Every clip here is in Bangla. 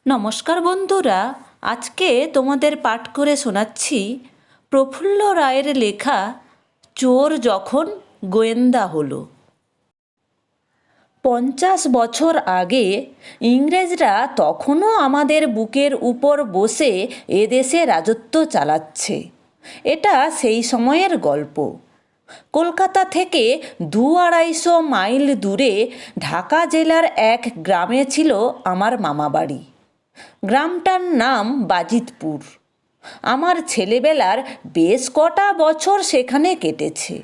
নমস্কার বন্ধুরা, আজকে তোমাদের পাঠ করে শোনাচ্ছি প্রফুল্ল রায়ের লেখা চোর যখন গোয়েন্দা হলো। 50 বছর আগে ইংরেজরা তখনও আমাদের বুকের উপর বসে এদেশে রাজত্ব চালাচ্ছে। এটা সেই সময়ের গল্প। কলকাতা থেকে 200-250 মাইল দূরে ঢাকা জেলার এক গ্রামে ছিল আমার মামাবাড়ি। গ্রামটার নাম বাজিতপুর। আমার ছেলেবেলার বেশ কটা বছর সেখানে কেটেছে।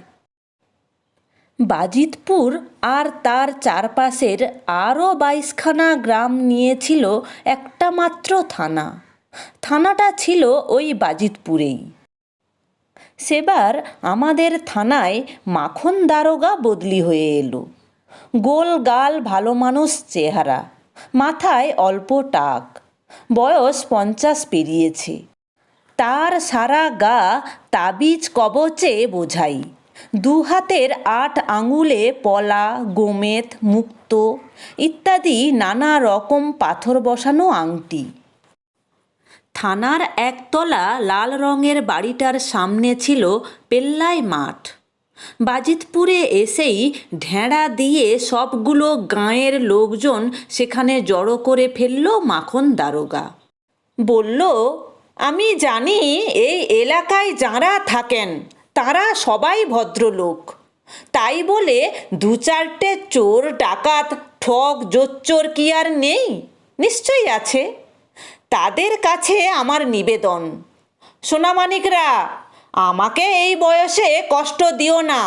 বাজিতপুর আর তার চারপাশের আরও 22খানা গ্রাম নিয়েছিল একটা মাত্র থানা। থানাটা ছিল ওই বাজিতপুরেই। সেবার আমাদের থানায় মাখন দারোগা বদলি হয়ে এলো। গোল গাল, ভালো মানুষ চেহারা, মাথায় অল্প টাক, বয়স 50 পেরিয়েছে। তার সারা গা তাবিজ কবচে বোঝাই। 2 হাতের 8 আঙুলে পলা, গোমেদ, মুক্ত ইত্যাদি নানা রকম পাথর বসানো আংটি। থানার একতলা লাল রঙের বাড়িটার সামনে ছিল পেল্লাই মাঠ। বাজিতপুরে এসেই ঢেঁড়া দিয়ে সবগুলো গাঁয়ের লোকজন সেখানে জড়ো করে ফেলল মাখন দারোগা। বলল, আমি জানি এই এলাকায় যাঁরা থাকেন তারা সবাই ভদ্রলোক। তাই বলে 2-4টে চোর, ডাকাত, ঠক, জোচ্চোর কি আর নেই? নিশ্চয়ই আছে। তাদের কাছে আমার নিবেদন, সোনামানিকরা, আমাকে এই বয়সে কষ্ট দিও না।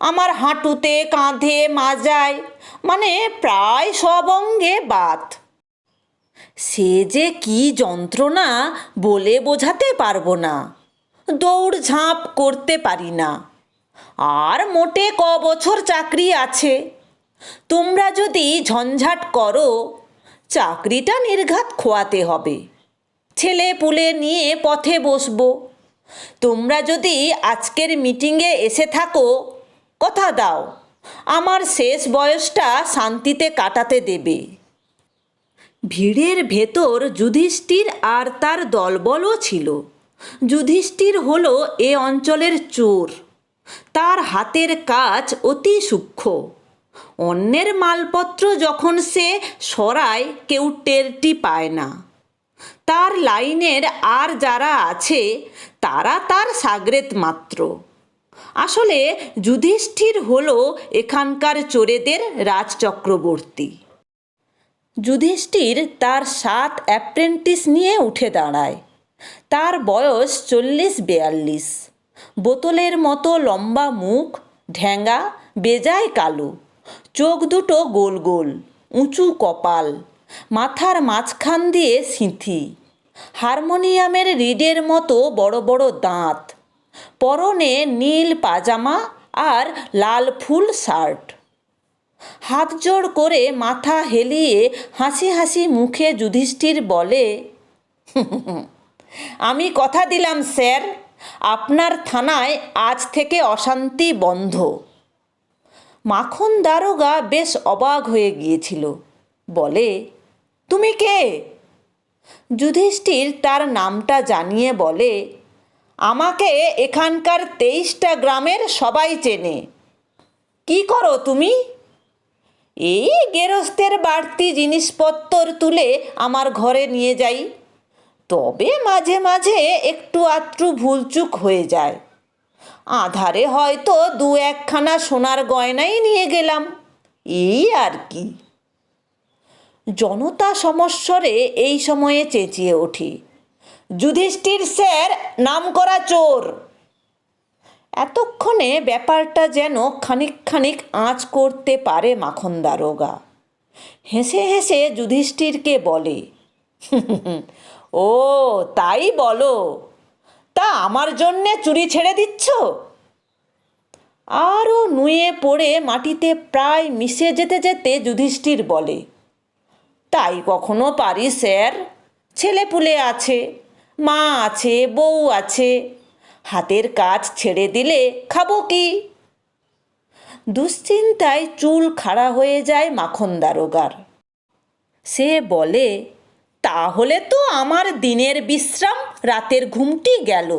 আমার হাঁটুতে, কাঁধে, মাজায়, মানে প্রায় সব অঙ্গে বাত। সে যে কি যন্ত্রণা বলে বোঝাতে পারবো না। দৌড় ঝাঁপ করতে পারি না। আর মোটে বছর চাকরি আছে। তোমরা যদি ঝঞ্ঝাট করো, চাকরিটা নির্ঘাত খোয়াতে হবে। ছেলে পুলে নিয়ে পথে বসবো। তোমরা যদি আজকের মিটিংয়ে এসে থাকো, কথা দাও আমার শেষ বয়সটা শান্তিতে কাটাতে দেবে। ভিড়ের ভেতর যুধিষ্ঠির আর তার দলবলও ছিল। যুধিষ্ঠির হলো এ অঞ্চলের চোর। তার হাতের কাজ অতি সূক্ষ্ম। অন্যের মালপত্র যখন সে সরায় কেউ টেরটি পায় না। তার লাইনের আর যারা আছে তারা তার সাগরেদ মাত্র। আসলে যুধিষ্ঠির হলো এখানকার চোরেদের রাজচক্রবর্তী। যুধিষ্ঠির তার 7 অ্যাপ্রেন্টিস নিয়ে উঠে দাঁড়ায়। তার বয়স 40-42। বোতলের মতো লম্বা মুখ, ঢ্যাঙ্গা, বেজায় কালো চোখ দুটো, গোল গোল, উঁচু কপাল, মাথার মাঝখান দিয়ে সিঁথি, হারমোনিয়ামের রিডের মতো বড় বড় দাঁত, পরনে নীল পাজামা আর লাল ফুল শার্ট। হাত জোড় করে মাথা হেলিয়ে হাসি হাসি মুখে যুধিষ্ঠির বলে, আমি কথা দিলাম স্যার, আপনার থানায় আজ থেকে অশান্তি বন্ধ। মাখন দারোগা বেশ অবাক হয়ে গিয়েছিল। বলে, তুমি কে? যুধিষ্ঠির তার নামটা জানিয়ে বলে, আমাকে এখানকার 23টা গ্রামের সবাই চেনে। কি করো তুমি? এই গেরস্তের বাড়তি জিনিসপত্তর তুলে আমার ঘরে নিয়ে যাই। তবে মাঝে মাঝে একটু আধটু ভুলচুক হয়ে যায়। আধারে হয়তো 2-1খানা সোনার গয়নাই নিয়ে গেলাম, এই আর কি। জনতা সমস্বরে এই সময়ে চেঁচিয়ে ওঠে, যুধিষ্ঠির স্যার নামকরা চোর। এতক্ষণে ব্যাপারটা যেন খানিক খানিক আঁচ করতে পারে মাখন দারোগা। হেসে হেসে যুধিষ্ঠিরকে বলে, ও তাই বলো, তা আমার জন্যে চুরি ছেড়ে দিচ্ছ? আরও নুয়ে পড়ে মাটিতে প্রায় মিশে যেতে যেতে যুধিষ্ঠির বলে, তাই কখনো পারি স্যার। ছেলেপুলে আছে, মা আছে, বউ আছে, হাতের কাজ ছেড়ে দিলে খাবো কি? দুশ্চিন্তায় চুল খাড়া হয়ে যায় মাখন দারোগার। সে বলে, তাহলে তো আমার দিনের বিশ্রাম, রাতের ঘুমটি গেল।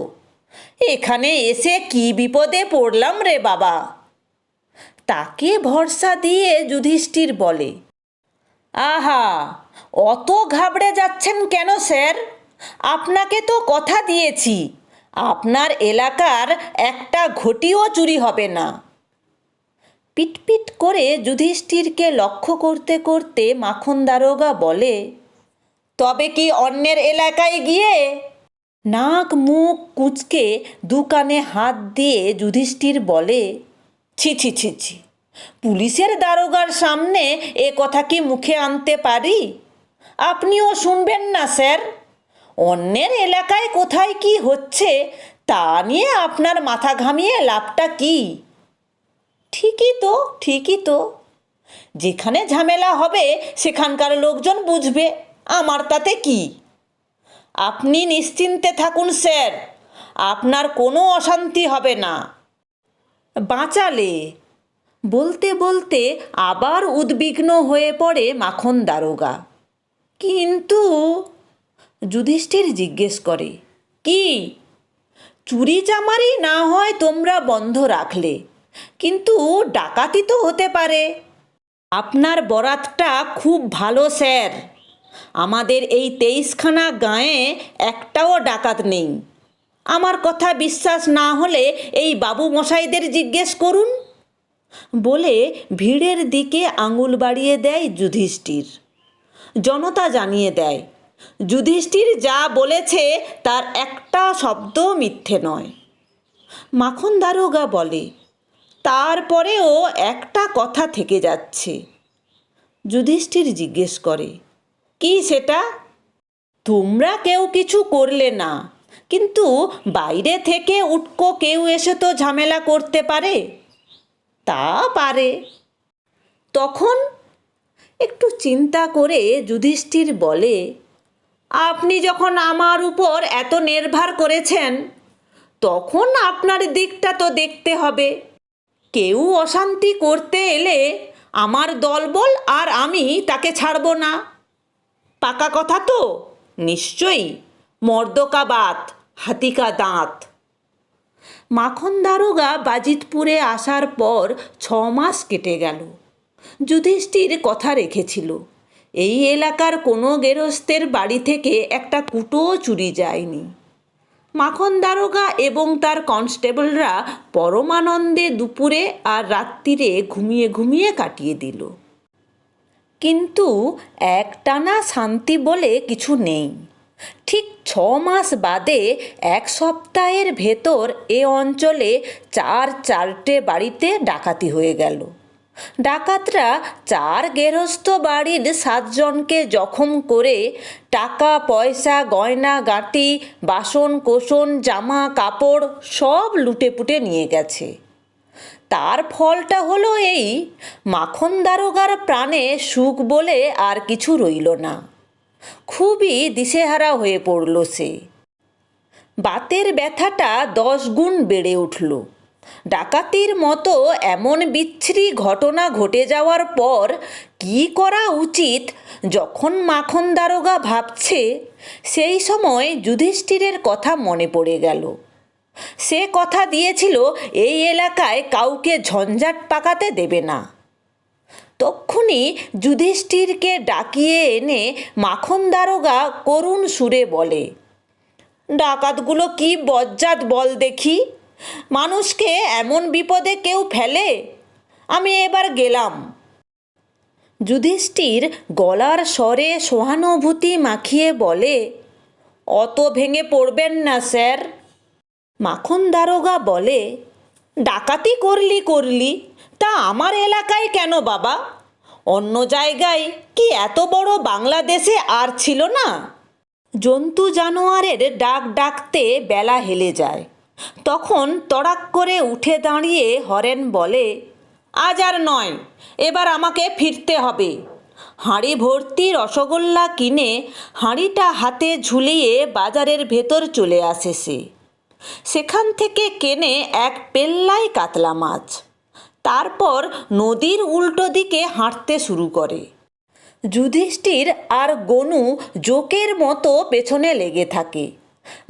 এখানে এসে কি বিপদে পড়লাম রে বাবা। তাকে ভরসা দিয়ে যুধিষ্ঠির বলে, আহা, অত ঘাবড়ে যাচ্ছেন কেন স্যার? আপনাকে তো কথা দিয়েছি আপনার এলাকার একটা ঘটিও চুরি হবে না। পিটপিট করে যুধিষ্ঠিরকে লক্ষ্য করতে করতে মাখন দারোগা বলে, তবে কি অন্যের এলাকায় গিয়ে? নাক মুখ কুঁচকে দুকানে হাত দিয়ে যুধিষ্ঠির বলে, ছি ছি ছি ছি, পুলিশের দারোগার সামনে এ কথা কি মুখে আনতে পারি? আপনিও শুনবেন না স্যার? অন্যের এলাকায় কোথায় কি হচ্ছে তা নিয়ে আপনার মাথা ঘামিয়ে লাভটা কি? ঠিকই তো, যেখানে ঝামেলা হবে সেখানকার লোকজন বুঝবে, আমার তাতে কি? আপনি নিশ্চিন্তে থাকুন স্যার, আপনার কোনো অশান্তি হবে না। বাঁচালে। বলতে বলতে আবার উদ্বিগ্ন হয়ে পড়ে মাখন দারোগা। কিন্তু যুধিষ্ঠির জিজ্ঞেস করে, কি? চুরি চামারি না হয় তোমরা বন্ধ রাখলে, কিন্তু ডাকাতি তো হতে পারে। আপনার বরাতটা খুব ভালো স্যার, আমাদের এই 23খানা গাঁয়ে একটাও ডাকাত নেই। আমার কথা বিশ্বাস না হলে এই বাবু মশাইদের জিজ্ঞেস করুন। বলে ভিড়ের দিকে আঙুল বাড়িয়ে দেয় যুধিষ্ঠির। জনতা জানিয়ে দেয়, যুধিষ্ঠির যা বলেছে তার একটা শব্দ মিথ্যে নয়। মাখন দারোগা বলে, তারপরেও একটা কথা থেকে যাচ্ছে। যুধিষ্ঠির জিজ্ঞেস করে, কি সেটা? তোমরা কেউ কিছু করলে না, কিন্তু বাইরে থেকে উটকো কেউ এসে তো ঝামেলা করতে পারে। তা পারে। তখন একটু চিন্তা করে যুধিষ্ঠির বলে, আপনি যখন আমার উপর এত নির্ভর করেছেন, তখন আপনার দিকটা তো দেখতে হবে। কেউ অশান্তি করতে এলে আমার দলবল আর আমি তাকে ছাড়ব না। পাকা কথা তো? নিশ্চয়ই। মর্দকা বাত, হাতিকা দাঁত। মাখন দারোগা বাজিতপুরে আসার পর 6 মাস কেটে গেল। যুধিষ্ঠির কথা রেখেছিল, এই এলাকার কোনো গেরস্তের বাড়ি থেকে একটা কুটোও চুরি যায়নি। মাখন দারোগা এবং তার কনস্টেবলরা পরমানন্দে দুপুরে আর রাত্রিরে ঘুমিয়ে ঘুমিয়ে কাটিয়ে দিল। কিন্তু একটানা শান্তি বলে কিছু নেই। ঠিক 6 মাস বাদে 1 সপ্তাহের ভেতর এ অঞ্চলে 4টে বাড়িতে ডাকাতি হয়ে গেল। ডাকাতরা 4 গেরস্থ বাড়ির 7 জনকে জখম করে টাকা পয়সা, গয়না গাঁটি, বাসন কোসন, জামা কাপড় সব লুটেপুটে নিয়ে গেছে। তার ফলটা হলো এই, মাখন দারোগার প্রাণে সুখ বলে আর কিছু রইল না। খুবই দিশেহারা হয়ে পড়ল সে। বাতের ব্যথাটা 10 গুণ বেড়ে উঠল। ডাকাতির মতো এমন বিচ্ছিরি ঘটনা ঘটে যাওয়ার পর কি করা উচিত যখন মাখন দারোগা ভাবছে, সেই সময় যুধিষ্ঠিরের কথা মনে পড়ে গেল। সে কথা দিয়েছিল এই এলাকায় কাউকে ঝঞ্ঝাট পাকাতে দেবে না। তক্ষুনি যুধিষ্ঠিরকে ডাকিয়ে এনে মাখন দারোগা করুণ সুরে বলে, ডাকাতগুলো কি বজ্জাত বল দেখি, মানুষকে এমন বিপদে কেউ ফেলে? আমি এবার গেলাম। যুধিষ্ঠির গলার স্বরে সহানুভূতি মাখিয়ে বলে, অত ভেঙে পড়বেন না স্যার। মাখন দারোগা বলে, ডাকাতি করলি, তা আমার এলাকায় কেন বাবা? অন্য জায়গায় কি এত বড় বাংলাদেশে আর ছিল না? জন্তু জানোয়ারের ডাক ডাকতে বেলা হেলে যায়। তখন তড়াক করে উঠে দাঁড়িয়ে হরেন বলে, আজ আর নয়, এবার আমাকে ফিরতে হবে। হাঁড়ি ভর্তি রসগোল্লা কিনে হাঁড়িটা হাতে ঝুলিয়ে বাজারের ভেতর চলে আসে সে। সেখান থেকে কেনে 1 পেল্লাই কাতলা মাছ। তারপর নদীর উল্টো দিকে হাঁটতে শুরু করে। যুধিষ্ঠির আর গনু জোকের মতো পেছনে লেগে থাকে।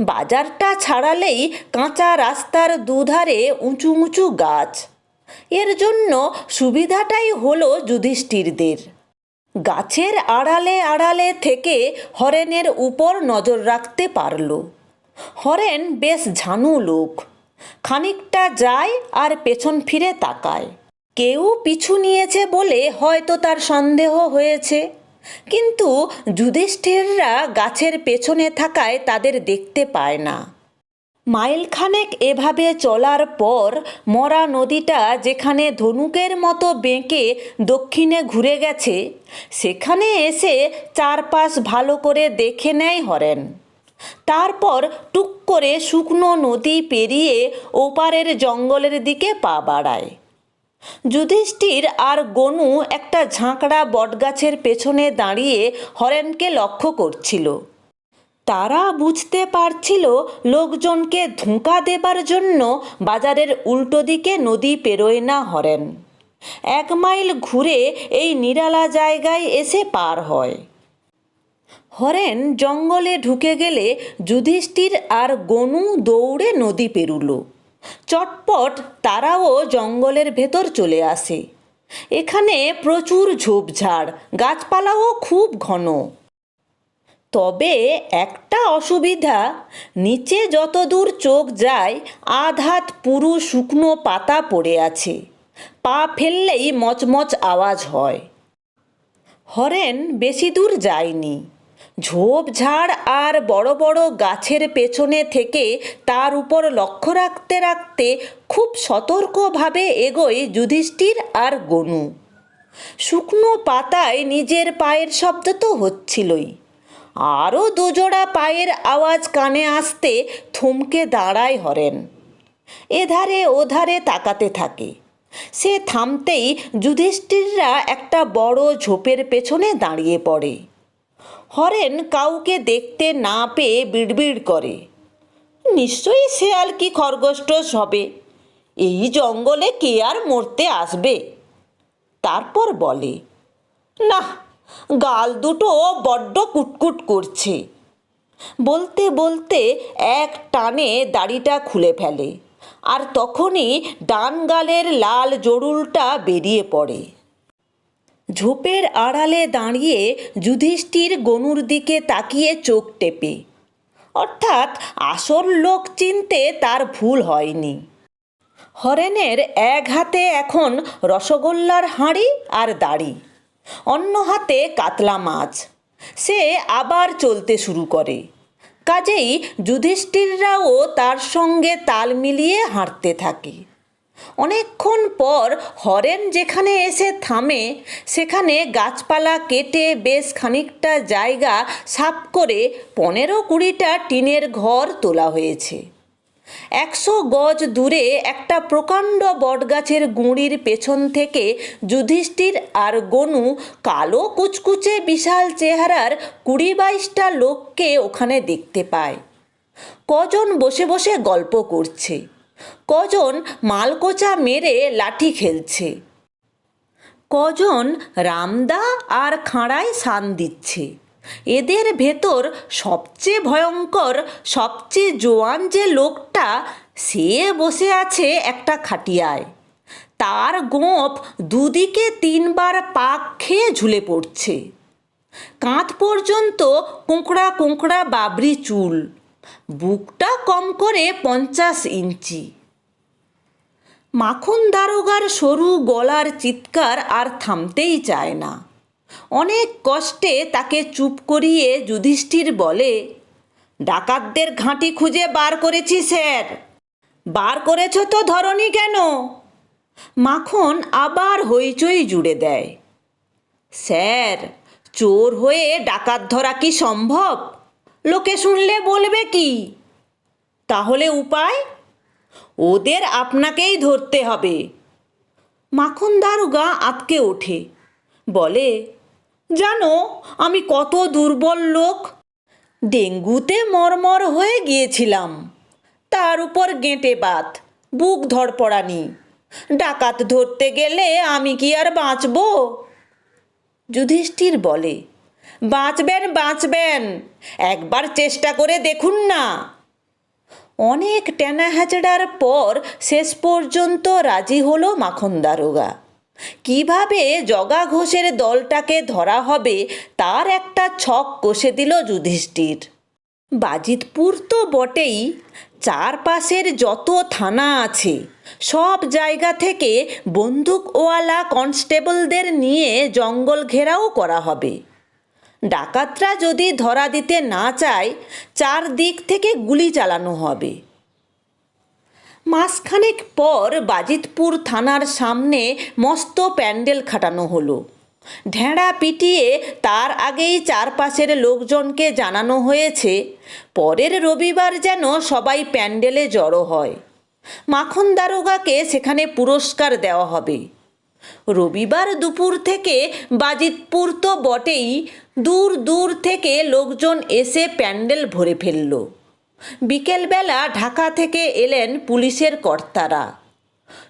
বাজারটা ছাড়ালেই কাঁচা রাস্তার দুধারে উঁচু উঁচু গাছ। এর জন্য সুবিধাটাই হলো যুধিষ্ঠিরদের। গাছের আড়ালে আড়ালে থেকে হরেনের উপর নজর রাখতে পারল। হরেন বেশ ঝানু লোক। খানিকটা যায় আর পেছন ফিরে তাকায়। কেউ পিছু নিয়েছে বলে হয়তো তার সন্দেহ হয়েছে, কিন্তু যুধিষ্ঠিররা গাছের পেছনে থাকায় তাদের দেখতে পায় না। মাইলখানেক এভাবে চলার পর মরা নদীটা যেখানে ধনুকের মতো বেঁকে দক্ষিণে ঘুরে গেছে, সেখানে এসে চারপাশ ভালো করে দেখে নেয় হরেন। তারপর টুক করে শুকনো নদী পেরিয়ে ওপারের জঙ্গলের দিকে পা বাড়ায়। যুধিষ্ঠির আর গনু একটা ঝাঁকড়া বটগাছের পেছনে দাঁড়িয়ে হরেনকে লক্ষ্য করছিল। তারা বুঝতে পারছিল লোকজনকে ধোঁকা দেবার জন্য বাজারের উল্টো দিকে নদী পেরোয় না হরেন। 1 মাইল ঘুরে এই নিরালা জায়গায় এসে পার হয়। হরেন জঙ্গলে ঢুকে গেলে যুধিষ্ঠির আর গনু দৌড়ে নদী পেরুল। চটপট তারাও জঙ্গলের ভেতর চলে আসে। এখানে প্রচুর ঝোপঝাড়, গাছপালাও খুব ঘন। তবে একটা অসুবিধা, নিচে যত দূর চোখ যায় আধ হাত পুরু শুকনো পাতা পড়ে আছে। পা ফেললেই মচমচ আওয়াজ হয়। হরেন বেশি দূর যায়নি। ঝোপঝাড় আর বড় বড় গাছের পেছনে থেকে তার উপর লক্ষ্য রাখতে রাখতে খুব সতর্কভাবে এগোয় যুধিষ্ঠির আর গনু। শুকনো পাতায় নিজের পায়ের শব্দ তো হচ্ছিলই, আরও দুজোড়া পায়ের আওয়াজ কানে আসতে থমকে দাঁড়ায় হরেন। এধারে ওধারে তাকাতে থাকে। সে থামতেই যুধিষ্ঠিররা একটা বড় ঝোপের পেছনে দাঁড়িয়ে পড়ে। হরেন কাউকে দেখতে না পেয়ে বিড়বিড় করে, নিশ্চয়ই শেয়াল কি খরগোশ হবে, এই জঙ্গলে কে আর মরতে আসবে। তারপর বলে, না, গাল দুটো বড্ড কুটকুট করছে। বলতে বলতে এক টানে দাড়িটা খুলে ফেলে, আর তখনই ডান গালের লাল জড়ুলটা বেরিয়ে পড়ে। ঝোপের আড়ালে দাঁড়িয়ে যুধিষ্ঠির গনুর দিকে তাকিয়ে চোখ টেপে, অর্থাৎ আসল লোক চিনতে তার ভুল হয়নি। হরেনের এক হাতে এখন রসগোল্লার হাঁড়ি আর দাড়ি, অন্য হাতে কাতলা মাছ। সে আবার চলতে শুরু করে। কাজেই যুধিষ্ঠিররাও তার সঙ্গে তাল মিলিয়ে হাঁটতে থাকে। অনেকক্ষণ পর হরেন যেখানে এসে থামে, সেখানে গাছপালা কেটে বেশ খানিকটা জায়গা সাফ করে 15-20টা টিনের ঘর তোলা হয়েছে। 100 গজ দূরে একটা প্রকাণ্ড বটগাছের গুঁড়ির পেছন থেকে যুধিষ্ঠির আর গনু কালো কুচকুচে বিশাল চেহারার 20-22টা লোককে ওখানে দেখতে পায়। কজন বসে বসে গল্প করছে, কজন মালকোচা মেরে লাঠি খেলছে, কজন রামদা আর খাঁড়ায় শান দিচ্ছে। এদের ভেতর সবচেয়ে ভয়ঙ্কর, সবচেয়ে জোয়ান যে লোকটা, সে বসে আছে একটা খাটিয়ায়। তার গোঁফ দুদিকে 3 বার পাক খেয়ে ঝুলে পড়ছে। কাঁধ পর্যন্ত কোঁকড়া কোঁকড়া বাবরি চুল, বুকটা কম করে 50 ইঞ্চি। মাখন দারোগার সরু গলার চিৎকার আর থামতেই চায় না। অনেক কষ্টে তাকে চুপ করিয়ে যুধিষ্ঠির বলে, ডাকাতদের ঘাঁটি খুঁজে বার করেছি স্যার। বার করেছ তো ধরনি কেন? মাখন আবার হইচই জুড়ে দেয়, স্যার, চোর হয়ে ডাকাত ধরা কি সম্ভব? লোকে শুনলে বলবে কি? তাহলে উপায়? ওদের আপনাকেই ধরতে হবে। মাখন দারোগা আঁতকে ওঠে, বলে, জানো আমি কত দুর্বল লোক। ডেঙ্গুতে মরমর হয়ে গিয়েছিলাম, তার উপর গেঁটে বাত, বুক ধড়পড়ানি। ডাকাত ধরতে গেলে আমি কি আর বাঁচব? যুধিষ্ঠির বলে, বাঁচবেন বাঁচবেন, একবার চেষ্টা করে দেখুন না। অনেক টেনাহেঁচড়ার পর শেষ পর্যন্ত রাজি হলো মাখন দারোগা। কিভাবে জগা ঘোষের দলটাকে ধরা হবে তার একটা ছক কষে দিল যুধিষ্ঠির। বাজিতপুর তো বটেই, চারপাশের যত থানা আছে সব জায়গা থেকে বন্দুকওয়ালা কনস্টেবলদের নিয়ে জঙ্গল ঘেরাও করা হবে। ডাকাতরা যদি ধরা দিতে না চায়, চারদিক থেকে গুলি চালানো হবে। মাসখানেক পর বাজিতপুর থানার সামনে মস্ত প্যান্ডেল খাটানো হলো। ঢেঁড়া পিটিয়ে তার আগেই চারপাশের লোকজনকে জানানো হয়েছে পরের রবিবার যেন সবাই প্যান্ডেলে জড়ো হয়। মাখন দারোগাকে সেখানে পুরস্কার দেওয়া হবে। রবিবার দুপুর থেকে বাজিতপুর তো বটেই, দূর দূর থেকে লোকজন এসে প্যান্ডেল ভরে ফেলল। বিকেলবেলা ঢাকা থেকে এলেন পুলিশের কর্তারা।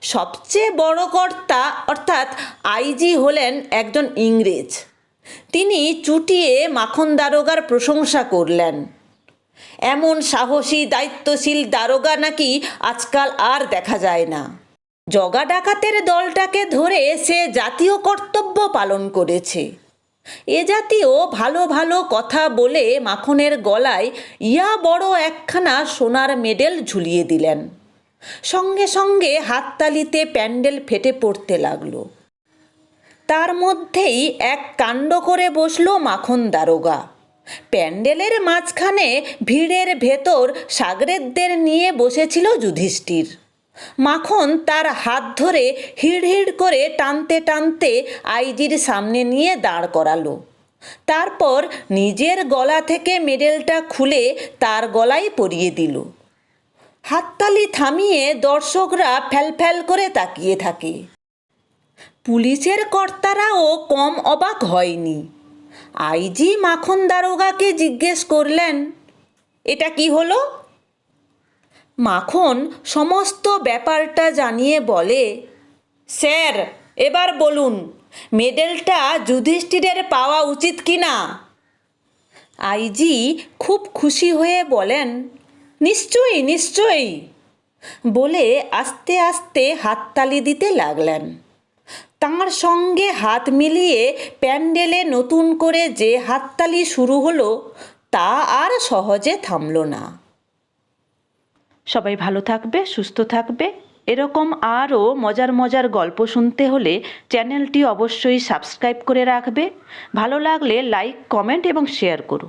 সবচেয়ে বড় কর্তা অর্থাৎ আইজি হলেন একজন ইংরেজ। তিনি চুটিয়ে মাখন দারোগার প্রশংসা করলেন। এমন সাহসী দায়িত্বশীল দারোগা নাকি আজকাল আর দেখা যায় না। জগা ডাকাতের দলটাকে ধরে সে জাতীয় কর্তব্য পালন করেছে। এ জাতীয় ভালো ভালো কথা বলে মাখনের গলায় ইয়া বড় একখানা সোনার মেডেল ঝুলিয়ে দিলেন। সঙ্গে সঙ্গে হাততালিতে প্যান্ডেল ফেটে পড়তে লাগলো। তার মধ্যেই এক কাণ্ড করে বসল মাখন দারোগা। প্যান্ডেলের মাঝখানে ভিড়ের ভেতর সাগরেদদের নিয়ে বসেছিল যুধিষ্ঠির। মাখন তার হাত ধরে হিড় হিড় করে টানতে টানতে আইজির সামনে নিয়ে দাঁড় করালো। তারপর নিজের গলা থেকে মেডেলটা খুলে তার গলায় পরিয়ে দিল। হাততালি থামিয়ে দর্শকরা ফ্যালফ্যাল করে তাকিয়ে থাকে। পুলিশের কর্তারাও কম অবাক হয়নি। আইজি মাখন দারোগাকে জিজ্ঞেস করলেন, এটা কি হলো? মাখন সমস্ত ব্যাপারটা জানিয়ে বলে, স্যার এবার বলুন মেডেলটা যুধিষ্ঠিরের পাওয়া উচিত কি না? আইজি খুব খুশি হয়ে বলেন, নিশ্চয়ই নিশ্চয়ই, বলে আস্তে আস্তে হাততালি দিতে লাগলেন। তাঁর সঙ্গে হাত মিলিয়ে প্যান্ডেলে নতুন করে যে হাততালি শুরু হলো তা আর সহজে থামল না। সবাই ভালো থাকবে, সুস্থ থাকবে। এরকম আরও মজার মজার গল্প শুনতে হলে চ্যানেলটি অবশ্যই সাবস্ক্রাইব করে রাখবে। ভালো লাগলে লাইক, কমেন্ট এবং শেয়ার করো।